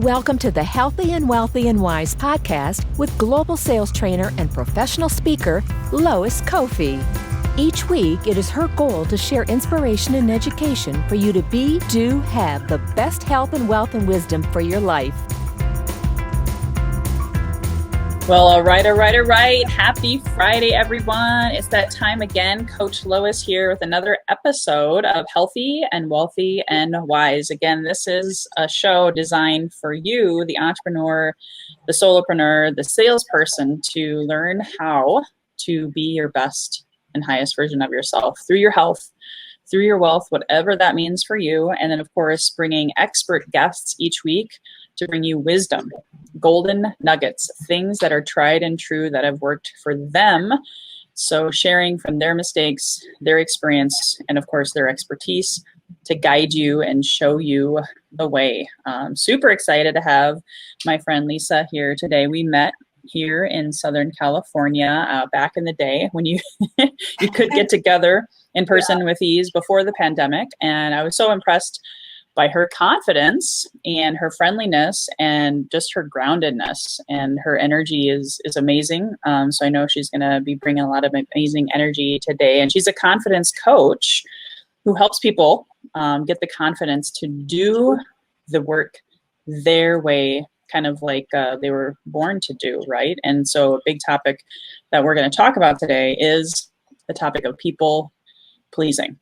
Welcome to the Healthy and Wealthy and Wise podcast with global sales trainer and professional speaker, Lois Kofi. Each week, it is her goal to share inspiration and education for you to be, do, have the best health and wealth and wisdom for your life. Well, all right. Happy Friday, everyone. It's that time again. Coach Lois here with another episode of Healthy and Wealthy and Wise. Again, this is a show designed for you, the entrepreneur, the solopreneur, the salesperson, to learn how to be your best and highest version of yourself through your health, through your wealth, whatever that means for you. And then, of course, bringing expert guests each week to bring you wisdom, golden nuggets, things that are tried and true that have worked for them. So sharing from their mistakes, their experience, and of course their expertise to guide you and show you the way. Super excited to have my friend Lisa here today. We met here in Southern California back in the day when you you could get together in person with ease before the pandemic. And I was so impressed by her confidence and her friendliness and just her groundedness, and her energy is amazing. So I know she's going to be bringing a lot of amazing energy today. And she's a confidence coach who helps people get the confidence to do the work their way, kind of like they were born to do, right? And so a big topic that we're going to talk about today is the topic of people pleasing.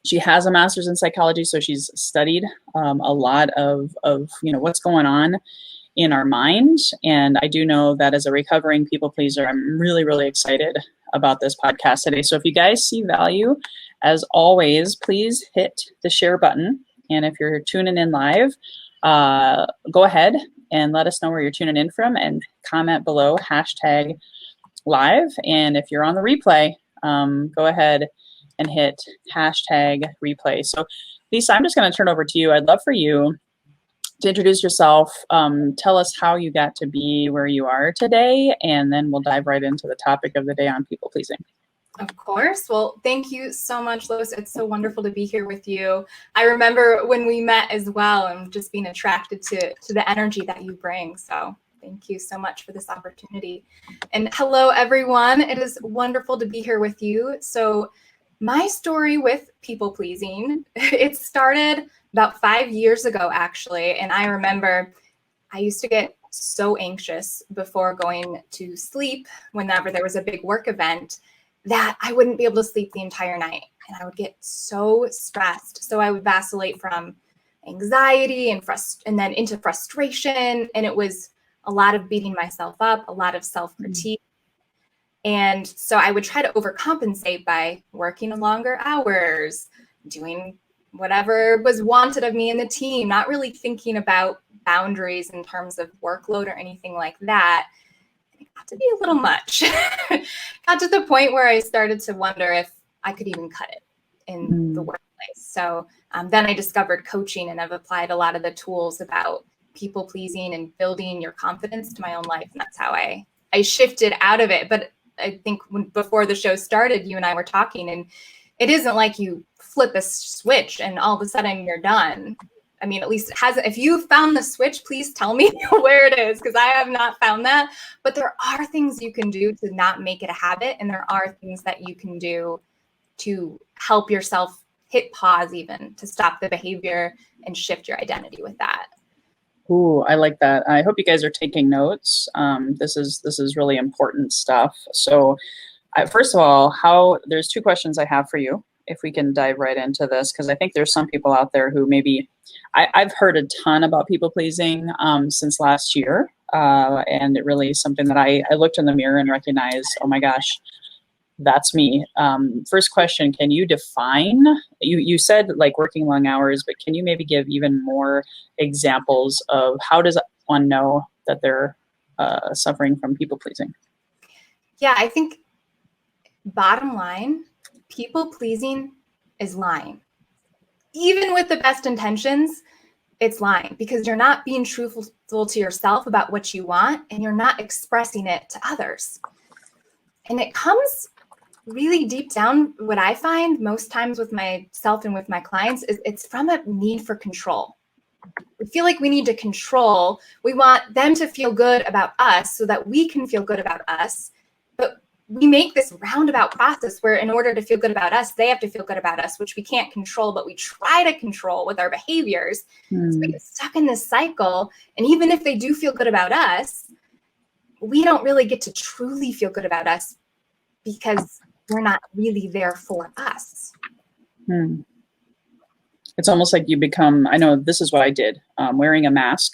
She has a master's in psychology, so she's studied a lot of what's going on in our mind. And I do know that as a recovering people pleaser, I'm really, really excited about this podcast today. So if you guys see value, as always, please hit the share button. And if you're tuning in live, go ahead and let us know where you're tuning in from and comment below #live. And if you're on the replay, go ahead and hit #replay. So Lisa, I'm just going to turn over to you. I'd love for you to introduce yourself, tell us how you got to be where you are today, and then we'll dive right into the topic of the day on people pleasing. Of course. Well, thank you so much, Lois. It's so wonderful to be here with you. I remember when we met as well, and just being attracted to the energy that you bring. So thank you so much for this opportunity. And hello, everyone. It is wonderful to be here with you. So my story with people pleasing, it started about 5 years ago, actually. And I remember I used to get so anxious before going to sleep whenever there was a big work event that I wouldn't be able to sleep the entire night. And I would get so stressed. So I would vacillate from anxiety and then into frustration. And it was a lot of beating myself up, a lot of self-critique. And so I would try to overcompensate by working longer hours, doing whatever was wanted of me in the team, not really thinking about boundaries in terms of workload or anything like that. And it got to be a little much. Got to the point where I started to wonder if I could even cut it in the workplace. So then I discovered coaching, and I've applied a lot of the tools about people pleasing and building your confidence to my own life. And that's how I shifted out of it. But I think before the show started, you and I were talking, and it isn't like you flip a switch and all of a sudden you're done. I mean, at least if you found the switch, please tell me where it is, because I have not found that. But there are things you can do to not make it a habit. And there are things that you can do to help yourself hit pause, even to stop the behavior and shift your identity with that. Ooh, I like that. I hope you guys are taking notes. This is really important stuff. So first of all, there's two questions I have for you, if we can dive right into this, because I think there's some people out there who maybe, I've heard a ton about people pleasing since last year. And it really is something that I looked in the mirror and recognized, oh my gosh, that's me. First question, can you define, you said like working long hours, but can you maybe give even more examples of how does one know that they're suffering from people pleasing? Yeah, I think bottom line, people pleasing is lying. Even with the best intentions, it's lying, because you're not being truthful to yourself about what you want, and you're not expressing it to others. And it comes really deep down. What I find most times with myself and with my clients is it's from a need for control. We feel like we need to control. We want them to feel good about us so that we can feel good about us. But we make this roundabout process where in order to feel good about us, they have to feel good about us, which we can't control, but we try to control with our behaviors. So we get stuck in this cycle. And even if they do feel good about us, we don't really get to truly feel good about us because we're not really there for us. It's almost like you become, I know this is what I did, wearing a mask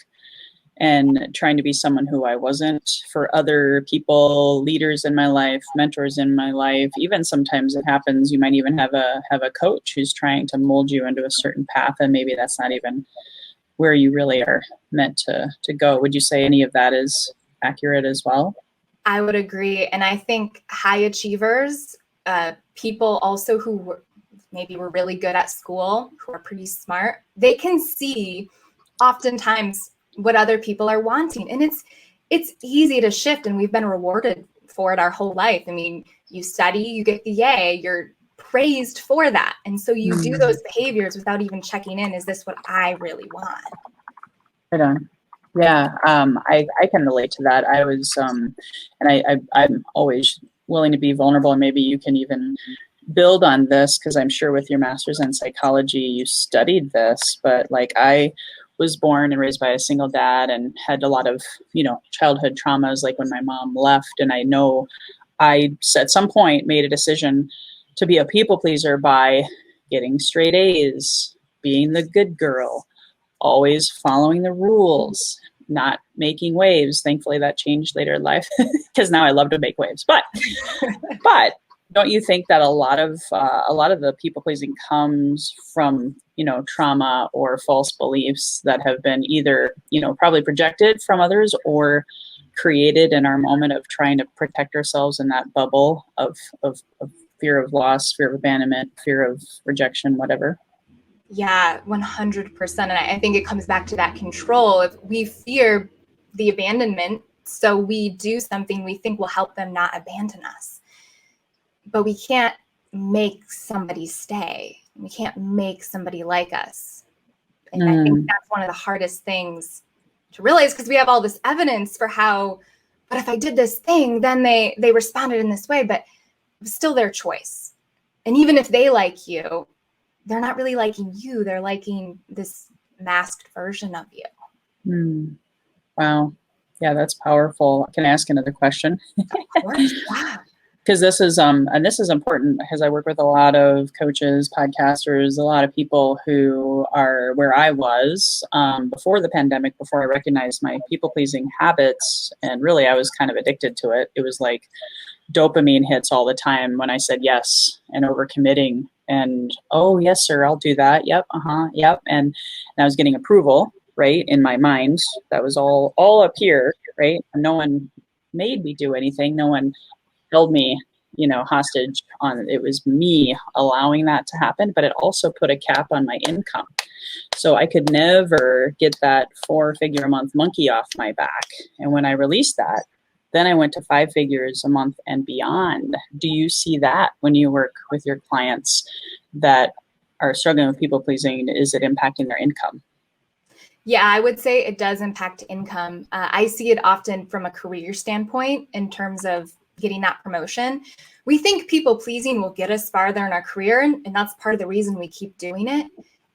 and trying to be someone who I wasn't for other people, leaders in my life, mentors in my life. Even sometimes it happens, you might even have a coach who's trying to mold you into a certain path, and maybe that's not even where you really are meant to go. Would you say any of that is accurate as well? I would agree. And I think high achievers, people also who maybe were really good at school, who are pretty smart, they can see oftentimes what other people are wanting. And it's easy to shift, and we've been rewarded for it our whole life. I mean, you study, you get the A, you're praised for that. And so you do those behaviors without even checking in, is this what I really want? Right on. Yeah, I can relate to that. I was, and I'm always willing to be vulnerable, and maybe you can even build on this, because I'm sure with your master's in psychology, you studied this, but like I was born and raised by a single dad and had a lot of, childhood traumas, like when my mom left. And I know I, at some point, made a decision to be a people pleaser by getting straight A's, being the good girl, always following the rules, not making waves. Thankfully, that changed later in life because now I love to make waves. But don't you think that a lot of the people pleasing comes from trauma or false beliefs that have been either probably projected from others or created in our moment of trying to protect ourselves in that bubble of fear of loss, fear of abandonment, fear of rejection, whatever? Yeah, 100%. And I think it comes back to that control. If we fear the abandonment, so we do something we think will help them not abandon us. But we can't make somebody stay. We can't make somebody like us. And I think that's one of the hardest things to realize, because we have all this evidence for how, but if I did this thing, then they responded in this way, but it's still their choice. And even if they like you, they're not really liking you. They're liking this masked version of you. Wow. Yeah, that's powerful. Can I ask another question? Of course. Yeah. Because this is and this is important, because I work with a lot of coaches, podcasters, a lot of people who are where I was before the pandemic, before I recognized my people-pleasing habits. And really, I was kind of addicted to it. It was like dopamine hits all the time when I said yes, and overcommitting and, oh, yes, sir, I'll do that. Yep. Yep. And I was getting approval, right, in my mind. That was all up here, right? And no one made me do anything. No one held me, hostage on. It was me allowing that to happen, but it also put a cap on my income. So I could never get that 4-figure a month monkey off my back. And when I released that, then I went to 5 figures a month and beyond. Do you see that when you work with your clients that are struggling with people pleasing? Is it impacting their income? Yeah, I would say it does impact income. I see it often from a career standpoint in terms of getting that promotion. We think people pleasing will get us farther in our career, and that's part of the reason we keep doing it.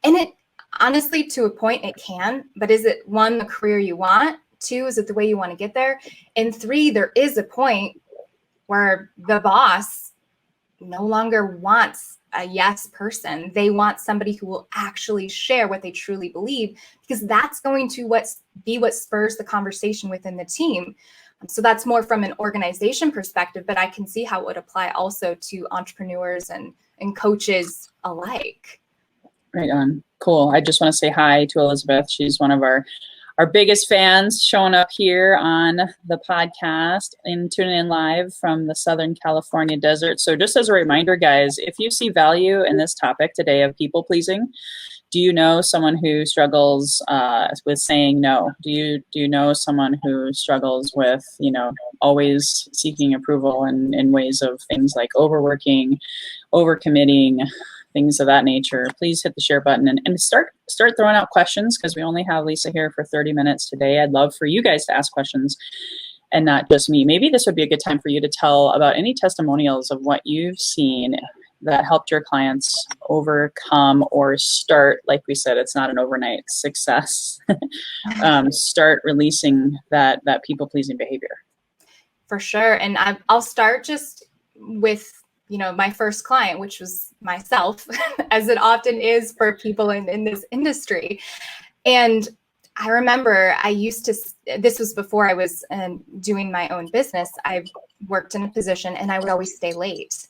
And it honestly, to a point, it can, but is it, 1, the career you want? 2, is it the way you want to get there? And 3, there is a point where the boss no longer wants a yes person. They want somebody who will actually share what they truly believe, because that's going to be what spurs the conversation within the team. So that's more from an organization perspective, but I can see how it would apply also to entrepreneurs and coaches alike. Right on. Cool. I just want to say hi to Elizabeth. She's one of our biggest fans, showing up here on the podcast and tuning in live from the Southern California desert. So just as a reminder, guys, if you see value in this topic today of people pleasing, do you know someone who struggles with saying no? Do you know someone who struggles with, always seeking approval in ways of things like overworking, overcommitting, things of that nature, please hit the share button and start throwing out questions, because we only have Lisa here for 30 minutes today. I'd love for you guys to ask questions and not just me. Maybe this would be a good time for you to tell about any testimonials of what you've seen that helped your clients overcome or start, like we said, it's not an overnight success, start releasing that people-pleasing behavior. For sure. And I'll start just with, my first client, which was myself, as it often is for people in this industry. And I remember this was before I was doing my own business. I worked in a position and I would always stay late.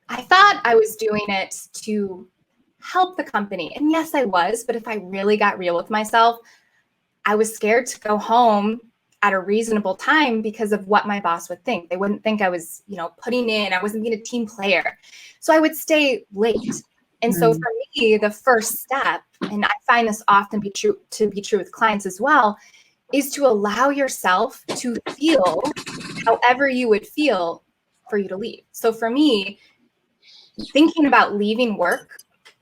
I thought I was doing it to help the company. And yes, I was. But if I really got real with myself, I was scared to go home at a reasonable time because of what my boss would think. They wouldn't think I was, putting in, I wasn't being a team player. So I would stay late. And so for me, the first step, and I find this often to be true with clients as well, is to allow yourself to feel however you would feel for you to leave. So for me, thinking about leaving work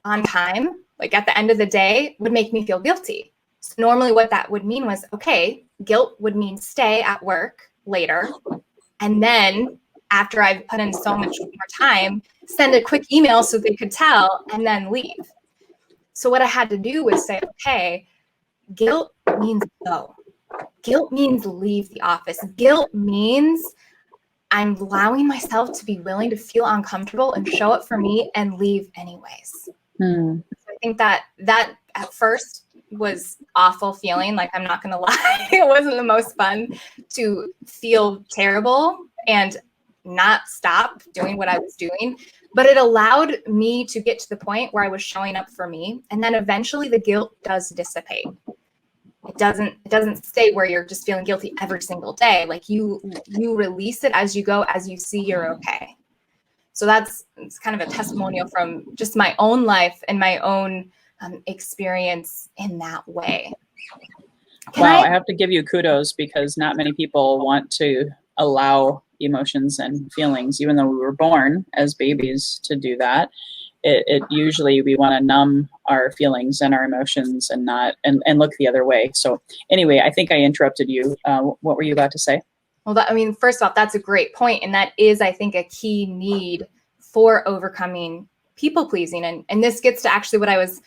on time, like at the end of the day, would make me feel guilty. So normally what that would mean was, okay, guilt would mean stay at work later. And then after I've put in so much more time, send a quick email so they could tell and then leave. So what I had to do was say, okay, guilt means go. Guilt means leave the office. Guilt means I'm allowing myself to be willing to feel uncomfortable and show up for me and leave anyways. I think that at first was awful feeling. Like, I'm not going to lie. It wasn't the most fun to feel terrible and not stop doing what I was doing. But it allowed me to get to the point where I was showing up for me. And then eventually the guilt does dissipate. It doesn't stay where you're just feeling guilty every single day. Like you release it as you go, as you see you're okay. So it's kind of a testimonial from just my own life and my own experience in that way. I have to give you kudos, because not many people want to allow emotions and feelings, even though we were born as babies to do that. It usually we want to numb our feelings and our emotions and not and look the other way. So anyway, I think I interrupted you. What were you about to say? Well, first off, that's a great point. And that is, I think, a key need for overcoming people pleasing. And this gets to actually what I was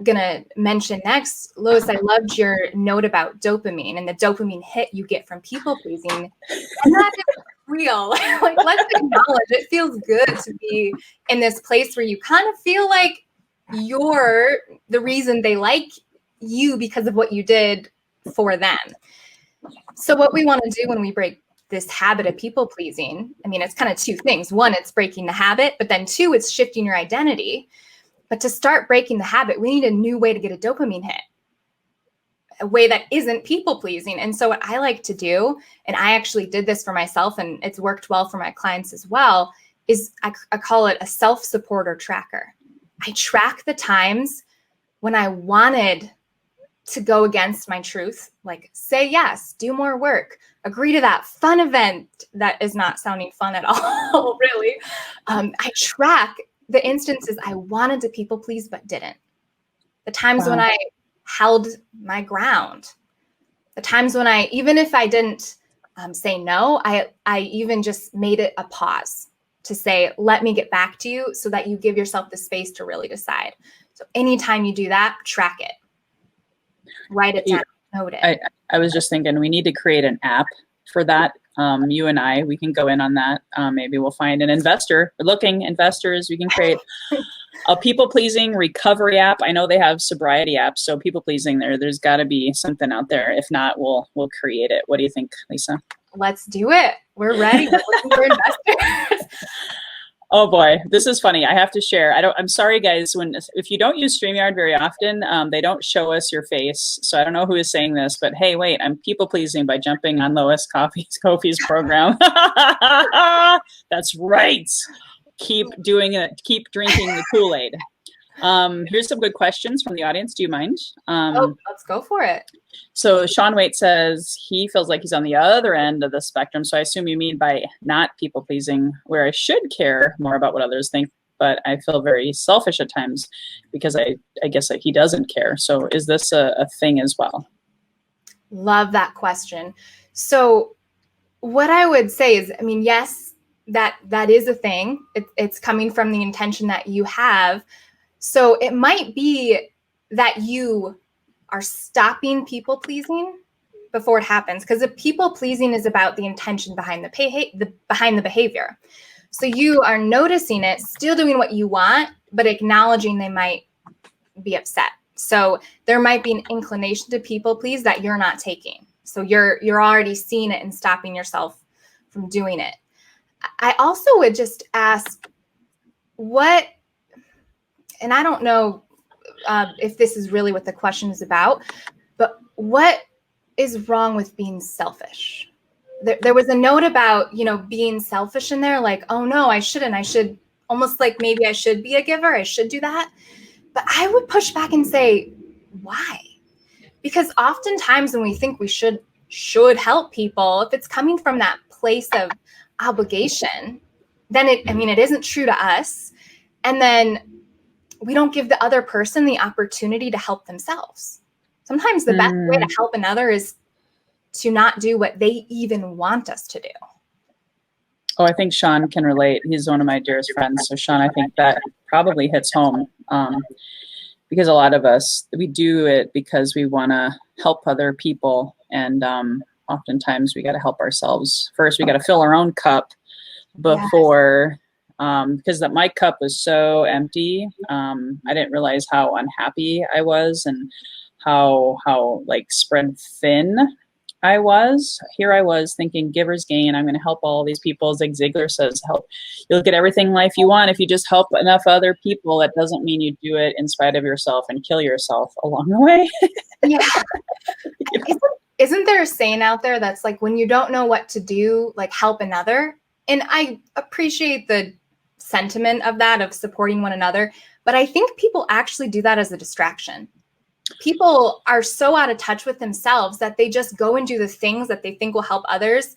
going to mention next. Lois, I loved your note about dopamine and the dopamine hit you get from people pleasing. And that is real. Like, let's acknowledge it feels good to be in this place where you kind of feel like you're the reason they like you because of what you did for them. So what we want to do when we break this habit of people pleasing, it's kind of two things. One, it's breaking the habit, but then two, it's shifting your identity. But to start breaking the habit, we need a new way to get a dopamine hit, a way that isn't people pleasing. And so what I like to do, and I actually did this for myself and it's worked well for my clients as well, is I call it a self-supporter tracker. I track the times when I wanted to go against my truth, like say yes, do more work, agree to that fun event that is not sounding fun at all, really. I track the instances I wanted to people please but didn't. The times when I held my ground. The times when even if I didn't say no, I even just made it a pause to say, let me get back to you, so that you give yourself the space to really decide. So anytime you do that, track it. Write it down, note it. I was just thinking we need to create an app for that. You and we can go in on that. Maybe we'll find an investor. We're looking investors. We can create a people-pleasing recovery app. I know they have sobriety apps, so people-pleasing there's got to be something out there. If not, we'll create it. What do you think, Lisa? Let's do it. We're ready. We're looking for investors. Oh boy, this is funny. I have to share. I'm sorry, guys. If you don't use StreamYard very often, they don't show us your face. So I don't know who is saying this, but hey, wait, I'm people pleasing by jumping on Lois Kofi's program. That's right. Keep doing it. Keep drinking the Kool-Aid. Here's some good questions from the audience. Do you mind? Let's go for it. So Sean Waite says he feels like he's on the other end of the spectrum. So I assume you mean by not people pleasing, where I should care more about what others think, but I feel very selfish at times because I guess that he doesn't care. So is this a thing as well? Love that question. So what I would say is, I mean, yes, that is a thing. It's coming from the intention that you have. So it might be that you are stopping people pleasing before it happens, because the people pleasing is about the intention behind behind the behavior. So you are noticing it, still doing what you want, but acknowledging they might be upset. So there might be an inclination to people please that you're not taking. So you're already seeing it and stopping yourself from doing it. I also would just ask what, and I don't know if this is really what the question is about, but what is wrong with being selfish? There was a note about, being selfish in there, like, oh no, I shouldn't. I should, almost like maybe I should be a giver. I should do that. But I would push back and say, why? Because oftentimes when we think we should help people, if it's coming from that place of obligation, then it isn't true to us. And then we don't give the other person the opportunity to help themselves. Sometimes the best way to help another is to not do what they even want us to do. Oh, I think Sean can relate. He's one of my dearest friends. So Sean, I think that probably hits home because a lot of us, we do it because we want to help other people. And oftentimes we got to help ourselves. First, we got to fill our own cup before, because my cup was so empty. I didn't realize how unhappy I was and how like spread thin I was. Here I was thinking giver's gain. I'm going to help all these people. Zig Ziglar says, you'll get everything in life you want if you just help enough other people. That doesn't mean you do it in spite of yourself and kill yourself along the way. Yeah. Isn't there a saying out there that's like, when you don't know what to do, like help another? And I appreciate the sentiment of that, of supporting one another. But I think people actually do that as a distraction. People are so out of touch with themselves that they just go and do the things that they think will help others,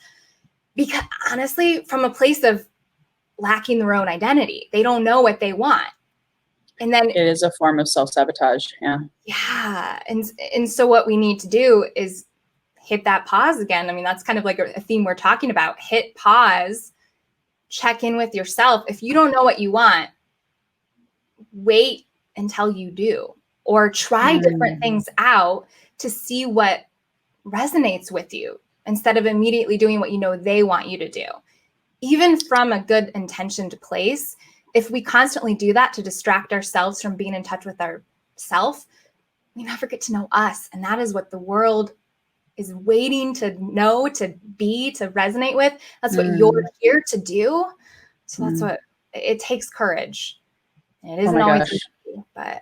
because honestly, from a place of lacking their own identity, they don't know what they want. And then it is a form of self-sabotage. Yeah. And so what we need to do is hit that pause again. I mean, that's kind of like a theme we're talking about. Hit pause, check in with yourself. If you don't know what you want, wait until you do. Or try different things out to see what resonates with you instead of immediately doing what you know they want you to do. Even from a good intentioned place, if we constantly do that to distract ourselves from being in touch with ourselves, we never get to know us. And that is what the world is waiting to know, to be, to resonate with. That's what you're here to do. So that's what it takes, courage. And it isn't always easy, but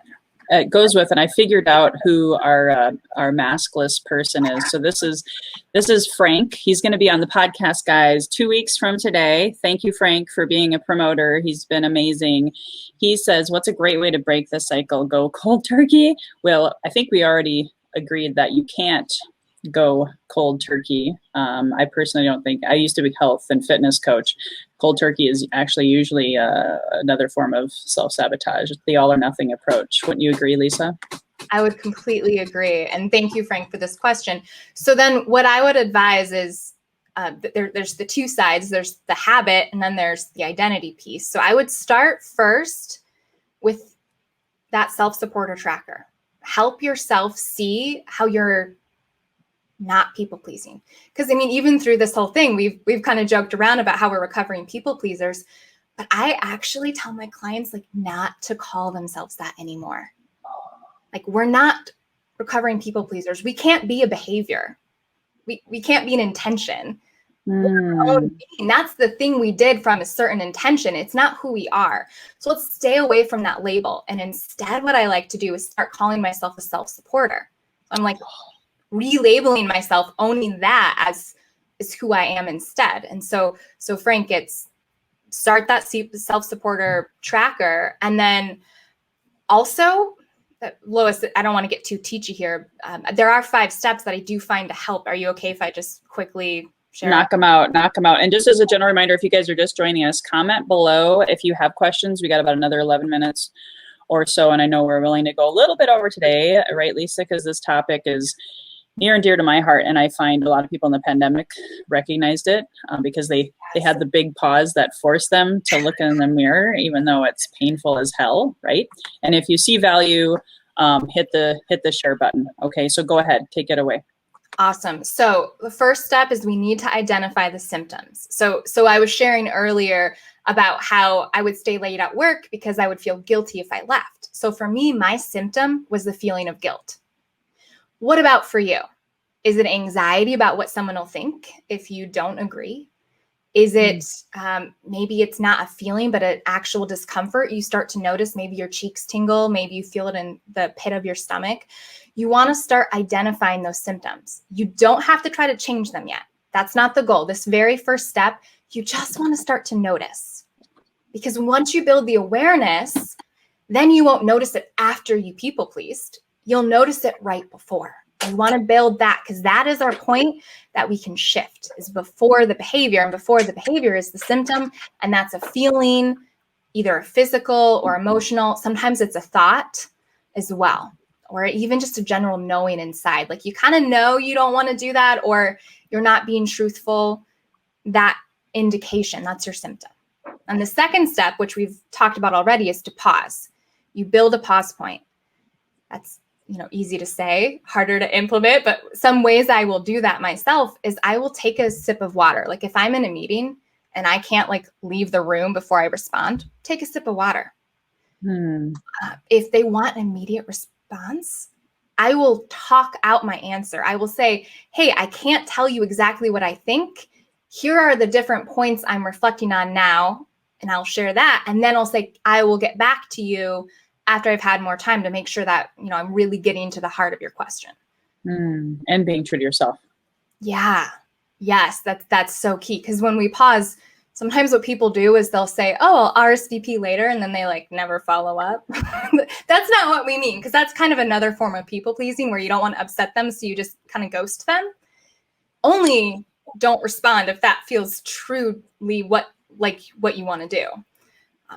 it goes with, and I figured out who our maskless person is. So this is Frank. He's going to be on the podcast, guys, 2 weeks from today. Thank you, Frank, for being a promoter. He's been amazing. He says, what's a great way to break the cycle? Go cold turkey? Well, I think we already agreed that you can't go cold turkey. I personally don't think. I used to be a health and fitness coach. Cold turkey is actually usually another form of self-sabotage, the all or nothing approach. Wouldn't you agree, Lisa? I would completely agree. And thank you, Frank, for this question. So then what I would advise is there's the two sides. There's the habit and then there's the identity piece. So I would start first with that self-supporter tracker. Help yourself see how you're not people pleasing. Because I mean, even through this whole thing, we've kind of joked around about how we're recovering people pleasers, but I actually tell my clients like not to call themselves that anymore. Like, we're not recovering people pleasers. We can't be a behavior. We can't be an intention. That's the thing we did from a certain intention. It's not who we are. So let's stay away from that label. And instead, what I like to do is start calling myself a self-supporter. I'm like, relabeling myself, owning that as is who I am instead. And so Frank, it's start that self-supporter tracker. And then also, Lois, I don't want to get too teachy here. There are 5 steps that I do find to help. Are you okay if I just quickly share. Knock them out. And just as a general reminder, if you guys are just joining us, comment below if you have questions. We got about another 11 minutes or so, and I know we're willing to go a little bit over today, right, Lisa? Because this topic is near and dear to my heart, and I find a lot of people in the pandemic recognized it because they had the big pause that forced them to look in the mirror, even though it's painful as hell, right? And if you see value, hit the share button. Okay, so go ahead, take it away. Awesome. So the first step is we need to identify the symptoms. So I was sharing earlier about how I would stay late at work because I would feel guilty if I left. So for me, my symptom was the feeling of guilt. What about for you? Is it anxiety about what someone will think if you don't agree? Is it maybe it's not a feeling, but an actual discomfort? You start to notice maybe your cheeks tingle, maybe you feel it in the pit of your stomach. You want to start identifying those symptoms. You don't have to try to change them yet. That's not the goal. This very first step, you just want to start to notice. Because once you build the awareness, then you won't notice it after you people pleased. You'll notice it right before. We want to build that because that is our point that we can shift is before the behavior, and before the behavior is the symptom. And that's a feeling, either physical or emotional. Sometimes it's a thought as well, or even just a general knowing inside. Like you kind of know you don't want to do that, or you're not being truthful. That indication, that's your symptom. And the second step, which we've talked about already, is to pause. You build a pause point. That's easy to say, harder to implement, but some ways I will do that myself is I will take a sip of water. Like if I'm in a meeting and I can't leave the room before I respond, take a sip of water. If they want an immediate response, I will talk out my answer. I will say, hey, I can't tell you exactly what I think. Here are the different points I'm reflecting on now, and I'll share that. And then I'll say, I will get back to you after I've had more time to make sure that, I'm really getting to the heart of your question. And being true to yourself. Yeah. Yes. That's so key. Because when we pause, sometimes what people do is they'll say, oh, I'll RSVP later. And then they never follow up. That's not what we mean. Because that's kind of another form of people pleasing where you don't want to upset them. So you just kind of ghost them. Only don't respond if that feels truly what you want to do.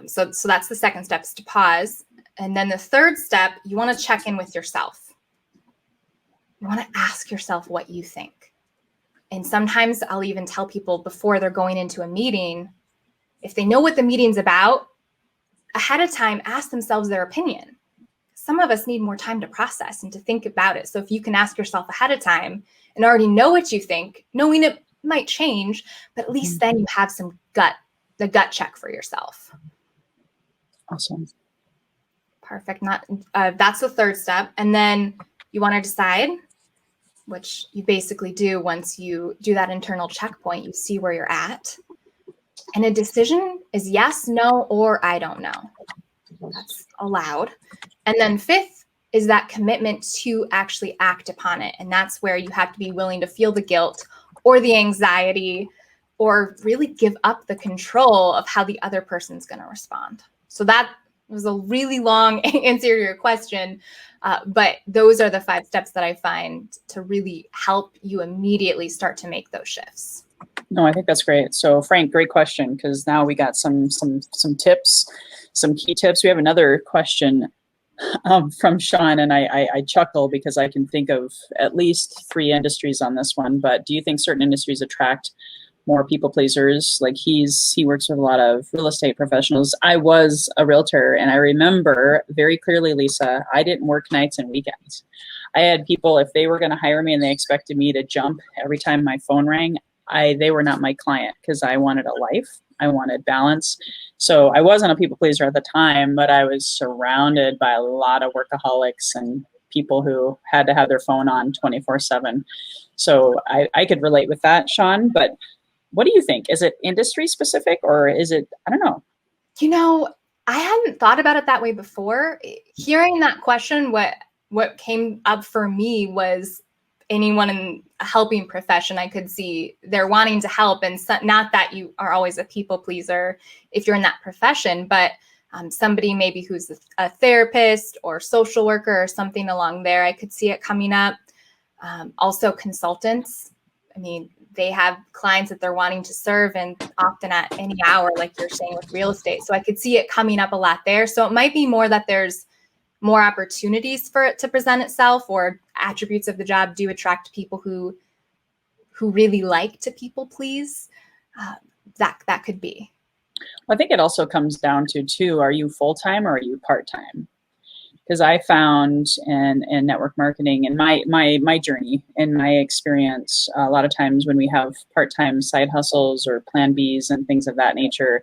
So that's the second step, is to pause. And then the third step, you want to check in with yourself. You want to ask yourself what you think. And sometimes I'll even tell people before they're going into a meeting, if they know what the meeting's about, ahead of time, ask themselves their opinion. Some of us need more time to process and to think about it. So if you can ask yourself ahead of time and already know what you think, knowing it might change, but at least then you have the gut check for yourself. Awesome. Perfect. That's the third step. And then you want to decide, which you basically do once you do that internal checkpoint, you see where you're at. And a decision is yes, no, or I don't know. That's allowed. And then fifth is that commitment to actually act upon it. And that's where you have to be willing to feel the guilt or the anxiety, or really give up the control of how the other person's going to respond. So that was a really long answer to your question, but those are the 5 steps that I find to really help you immediately start to make those shifts. No, I think that's great. So Frank, great question, because now we got some tips, some key tips. We have another question from Sean, and I chuckle because I can think of at least 3 industries on this one. But do you think certain industries attract more people pleasers? Like he works with a lot of real estate professionals. I was a realtor, and I remember very clearly, Lisa, I didn't work nights and weekends. I had people, if they were going to hire me and they expected me to jump every time my phone rang, they were not my client, because I wanted a life. I wanted balance. So I wasn't a people pleaser at the time, but I was surrounded by a lot of workaholics and people who had to have their phone on 24/7. So I could relate with that, Sean, but what do you think? Is it industry specific, or is it, I don't know. I hadn't thought about it that way before. Hearing that question, what came up for me was anyone in a helping profession. I could see they're wanting to help, and not that you are always a people pleaser if you're in that profession, but somebody maybe who's a therapist or social worker or something along there, I could see it coming up. Also consultants. I mean, they have clients that they're wanting to serve, and often at any hour, like you're saying with real estate. So I could see it coming up a lot there. So it might be more that there's more opportunities for it to present itself, or attributes of the job do attract people who really like to people please. That could be. I think it also comes down to too, are you full-time or are you part-time? Because I found in network marketing, and my journey, in my experience, a lot of times when we have part-time side hustles or plan Bs and things of that nature,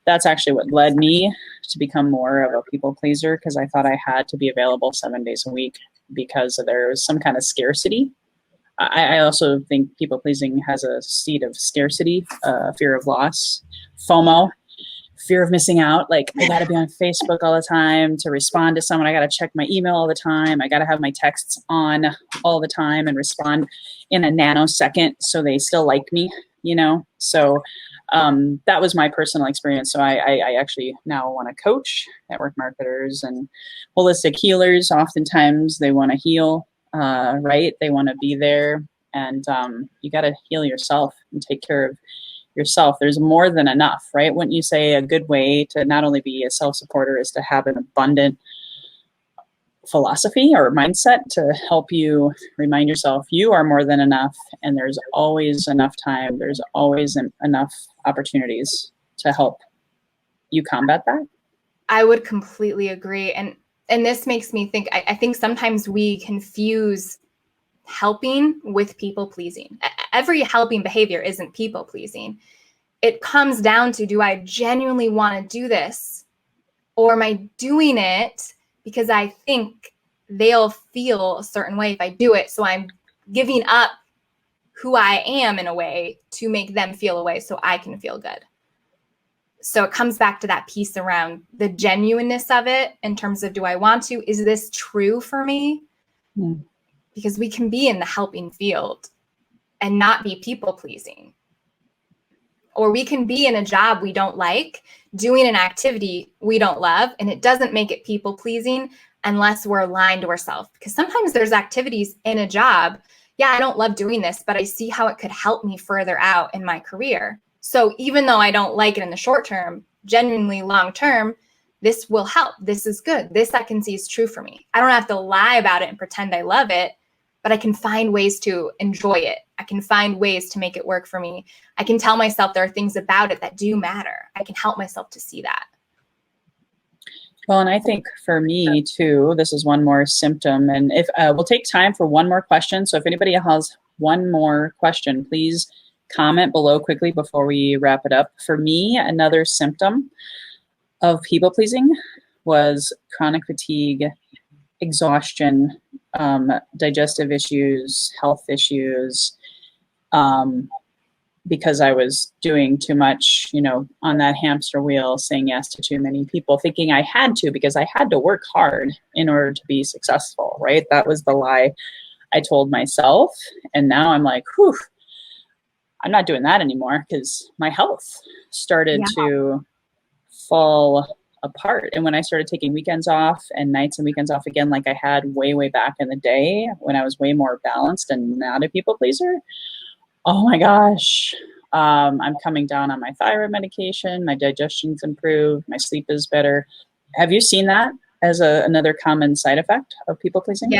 that's actually what led me to become more of a people pleaser, because I thought I had to be available 7 days a week because there was some kind of scarcity. I also think people pleasing has a seed of scarcity, fear of loss, FOMO, fear of missing out. Like, I got to be on Facebook all the time to respond to someone. I got to check my email all the time. I got to have my texts on all the time and respond in a nanosecond so they still like me, So that was my personal experience. So I actually now want to coach network marketers and holistic healers. Oftentimes they want to heal, right? They want to be there, and you got to heal yourself and take care of yourself. There's more than enough, right? Wouldn't you say a good way to not only be a self-supporter is to have an abundant philosophy or mindset to help you remind yourself you are more than enough, and there's always enough time, there's always enough opportunities to help you combat that? I would completely agree. And this makes me think, I think sometimes we confuse helping with people pleasing. Every helping behavior isn't people pleasing. It comes down to, do I genuinely want to do this? Or am I doing it because I think they'll feel a certain way if I do it? So I'm giving up who I am in a way to make them feel a way so I can feel good. So it comes back to that piece around the genuineness of it in terms of, do I want to? Is this true for me? Mm. Because we can be in the helping field and not be people pleasing. Or we can be in a job we don't like, doing an activity we don't love, and it doesn't make it people pleasing unless we're aligned to ourselves. Because sometimes there's activities in a job, yeah, I don't love doing this, but I see how it could help me further out in my career. So even though I don't like it in the short term, genuinely long term, this will help. This is good. This I can see is true for me. I don't have to lie about it and pretend I love it, but I can find ways to enjoy it. I can find ways to make it work for me. I can tell myself there are things about it that do matter. I can help myself to see that. Well, and I think for me too, this is one more symptom. And if we'll take time for one more question. So if anybody has one more question, please comment below quickly before we wrap it up. For me, another symptom of people pleasing was chronic fatigue, exhaustion, digestive issues, health issues, because I was doing too much, on that hamster wheel, saying yes to too many people, thinking I had to, because I had to work hard in order to be successful, right? That was the lie I told myself. And now I'm like, whew, I'm not doing that anymore, because my health started to fall apart. And when I started taking weekends off and nights and weekends off again, like I had way, way back in the day when I was way more balanced and not a people pleaser, oh my gosh, I'm coming down on my thyroid medication. My digestion's improved. My sleep is better. Have you seen that as another common side effect of people pleasing?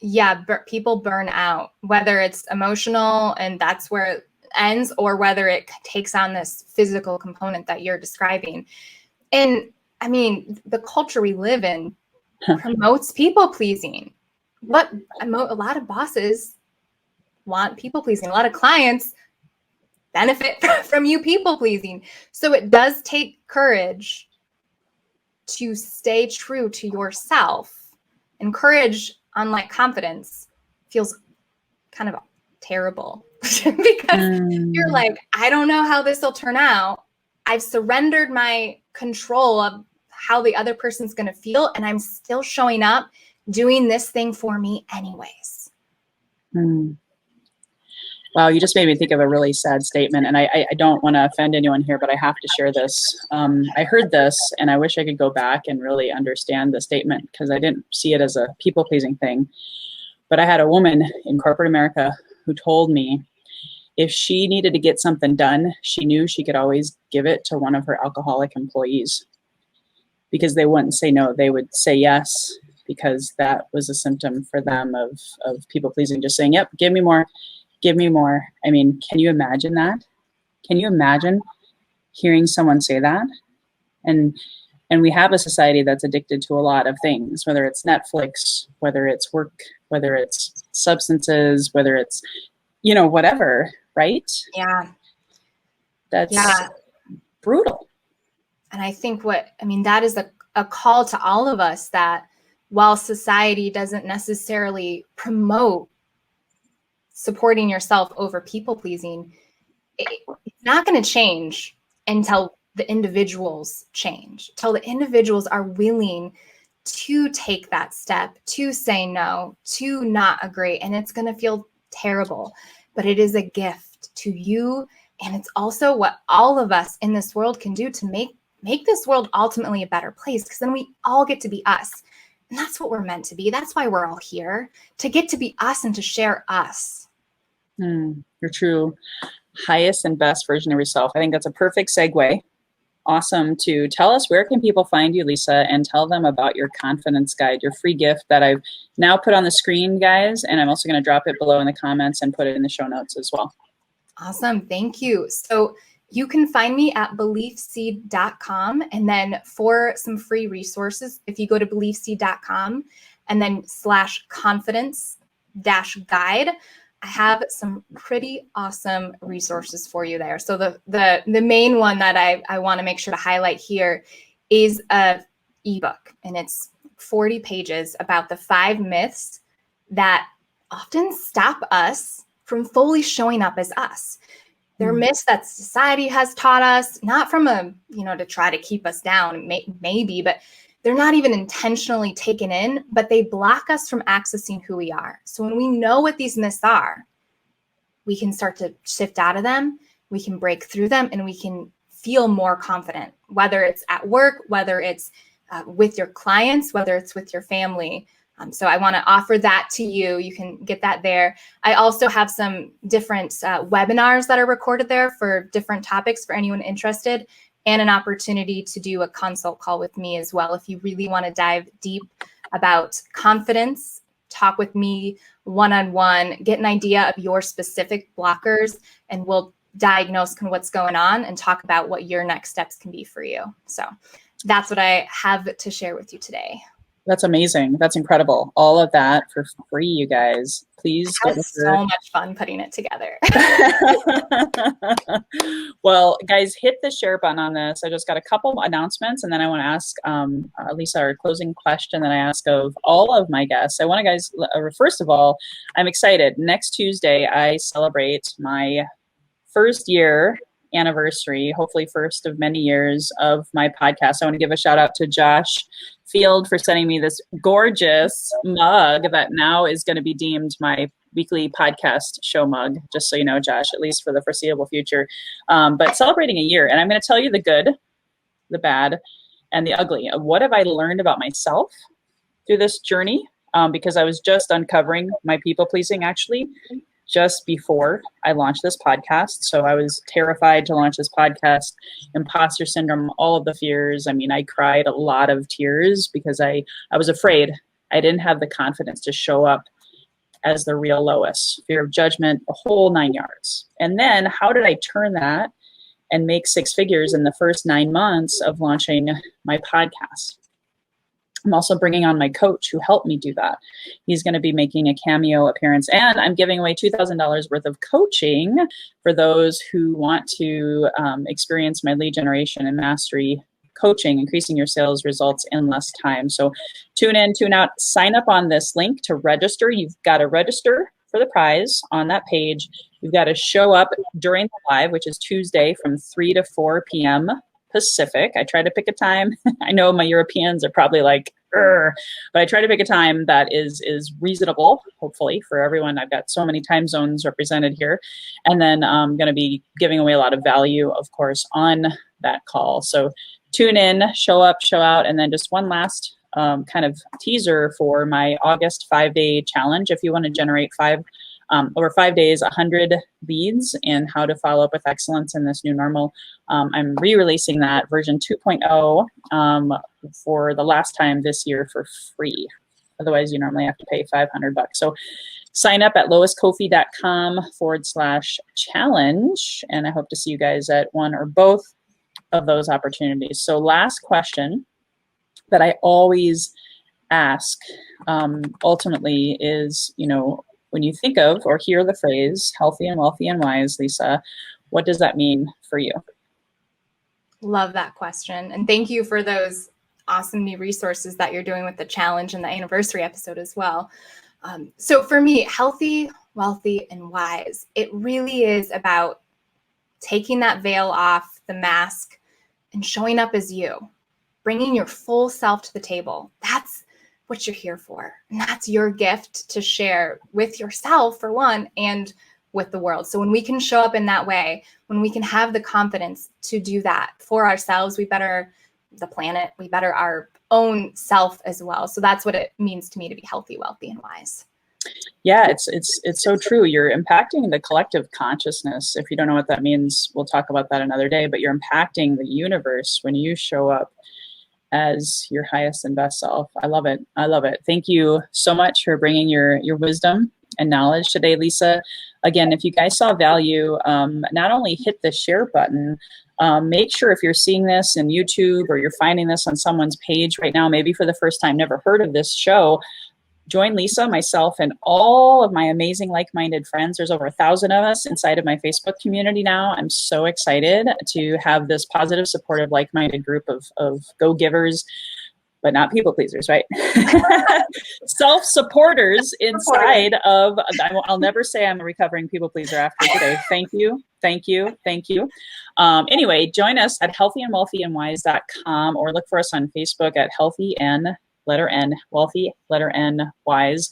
Yeah. People burn out, whether it's emotional and that's where it ends, or whether it takes on this physical component that you're describing. And I mean, the culture we live in promotes people pleasing. A lot of bosses want people pleasing. A lot of clients benefit from you people pleasing. So it does take courage to stay true to yourself. And courage, unlike confidence, feels kind of terrible because you're like, I don't know how this will turn out. I've surrendered my control of how the other person's going to feel, and I'm still showing up doing this thing for me anyways. Wow, you just made me think of a really sad statement, and I don't want to offend anyone here, but I have to share this. I heard this, and I wish I could go back and really understand the statement, because I didn't see it as a people-pleasing thing. But I had a woman in corporate America who told me, if she needed to get something done, she knew she could always give it to one of her alcoholic employees because they wouldn't say no. They would say yes, because that was a symptom for them of people pleasing, just saying, yep, give me more, give me more. I mean, can you imagine that? Can you imagine hearing someone say that? And we have a society that's addicted to a lot of things, whether it's Netflix, whether it's work, whether it's substances, whether it's, whatever, right? Yeah. That's brutal. And I think that is a call to all of us, that while society doesn't necessarily promote supporting yourself over people pleasing, it's not going to change until the individuals change, till the individuals are willing to take that step, to say no, to not agree. And it's going to feel terrible, but it is a gift to you. And it's also what all of us in this world can do to make this world ultimately a better place, because then we all get to be us. And that's what we're meant to be. That's why we're all here, to get to be us and to share us. Your true highest and best version of yourself. I think that's a perfect segue. Awesome. To tell us, where can people find you, Lisa, and tell them about your confidence guide, your free gift that I've now put on the screen, guys. And I'm also going to drop it below in the comments and put it in the show notes as well. Awesome. Thank you. So you can find me at beliefseed.com. And then for some free resources, if you go to beliefseed.com and then /confidence-guide, I have some pretty awesome resources for you there. So the main one that I want to make sure to highlight here is a ebook, and it's 40 pages about the 5 myths that often stop us from fully showing up as us. They're myths that society has taught us, not from to try to keep us down, maybe, but they're not even intentionally taken in, but they block us from accessing who we are. So when we know what these myths are, we can start to shift out of them, we can break through them, and we can feel more confident, whether it's at work, whether it's with your clients, whether it's with your family. So I want to offer that to you. You can get that there. I also have some different webinars that are recorded there for different topics for anyone interested, and an opportunity to do a consult call with me as well. If you really want to dive deep about confidence, talk with me one-on-one, get an idea of your specific blockers, and we'll diagnose what's going on and talk about what your next steps can be for you. So that's what I have to share with you today. That's amazing. That's incredible. All of that for free, you guys. Please. It was so much fun putting it together. Well, guys, hit the share button on this. I just got a couple announcements, and then I want to ask Lisa our closing question that I ask of all of my guests. I want to, guys, first of all, I'm excited. Next Tuesday, I celebrate my first year anniversary, hopefully first of many years of my podcast. I want to give a shout out to Josh Field for sending me this gorgeous mug that now is going to be deemed my weekly podcast show mug, just so you know, Josh, at least for the foreseeable future. But celebrating a year, and I'm going to tell you the good, the bad, and the ugly of what have I learned about myself through this journey, because I was just uncovering my people pleasing actually just before I launched this podcast. So I was terrified to launch this podcast, imposter syndrome, all of the fears. I mean, I cried a lot of tears because I was afraid. I didn't have the confidence to show up as the real Lois, fear of judgment, the whole 9 yards. And then how did I turn that and make 6 figures in the first 9 months of launching my podcast? I'm also bringing on my coach who helped me do that. He's going to be making a cameo appearance, and I'm giving away $2,000 worth of coaching for those who want to experience my lead generation and mastery coaching, increasing your sales results in less time. So tune in, tune out, sign up on this link to register. You've got to register for the prize on that page. You've got to show up during the live, which is Tuesday from 3 to 4 p.m. Pacific. I try to pick a time. I know my Europeans are probably like, but I try to pick a time that is reasonable, hopefully, for everyone. I've got so many time zones represented here. And then I'm going to be giving away a lot of value, of course, on that call. So tune in, show up, show out. And then just one last kind of teaser for my August 5-day challenge. If you want to generate 5 over 5 days, 100 leads and how to follow up with excellence in this new normal. I'm re-releasing that version 2.0 for the last time this year for free. Otherwise, you normally have to pay $500. So sign up at loiscoffey.com/challenge. And I hope to see you guys at one or both of those opportunities. So last question that I always ask ultimately is, when you think of or hear the phrase healthy and wealthy and wise, Lisa, what does that mean for you? Love that question. And thank you for those awesome new resources that you're doing with the challenge and the anniversary episode as well. So for me, healthy, wealthy, and wise, it really is about taking that veil off, the mask, and showing up as you, bringing your full self to the table. That's what you're here for. And that's your gift to share with yourself, for one, and with the world. So when we can show up in that way, when we can have the confidence to do that for ourselves, we better the planet, we better our own self as well. So that's what it means to me to be healthy, wealthy, and wise. Yeah, it's so true. You're impacting the collective consciousness. If you don't know what that means, we'll talk about that another day, but you're impacting the universe when you show up as your highest and best self. I love it. I love it. Thank you so much for bringing your wisdom and knowledge today, Lisa. Again, if you guys saw value, not only hit the share button, make sure if you're seeing this in YouTube or you're finding this on someone's page right now, maybe for the first time, never heard of this show, join Lisa, myself, and all of my amazing like-minded friends. There's over 1,000 of us inside of my Facebook community now. I'm so excited to have this positive, supportive, like-minded group of go-givers, but not people pleasers, right? Self-supporters inside of, I'll never say I'm a recovering people pleaser after today. Thank you. Thank you. Thank you. Anyway, join us at healthyandwealthyandwise.com or look for us on Facebook at Healthy N, letter N, Wealthy, letter N, Wise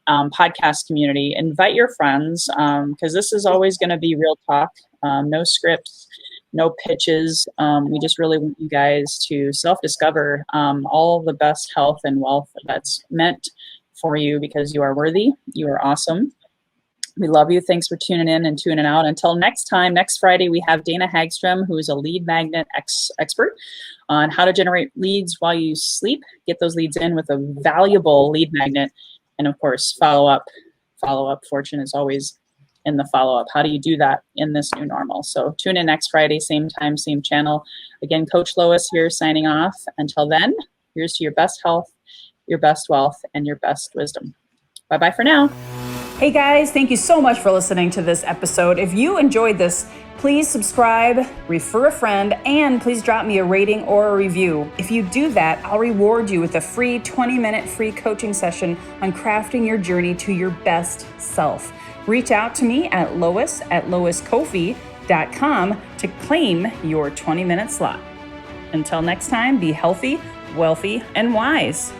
podcast community. Invite your friends because this is always going to be real talk, no scripts, no pitches. We just really want you guys to self-discover all the best health and wealth that's meant for you because you are worthy. You are awesome. We love you. Thanks for tuning in and tuning out. Until next time, next Friday, we have Dana Hagstrom, who is a lead magnet expert on how to generate leads while you sleep. Get those leads in with a valuable lead magnet. And of course, follow up. Fortune is always in the follow-up. How do you do that in this new normal? So tune in next Friday, same time, same channel. Again, Coach Lois here signing off. Until then, here's to your best health, your best wealth, and your best wisdom. Bye-bye for now. Hey guys, thank you so much for listening to this episode. If you enjoyed this, please subscribe, refer a friend, and please drop me a rating or a review. If you do that, I'll reward you with a free 20-minute free coaching session on crafting your journey to your best self. Reach out to me at lois@loiscoffey.com to claim your 20-minute slot. Until next time, be healthy, wealthy, and wise.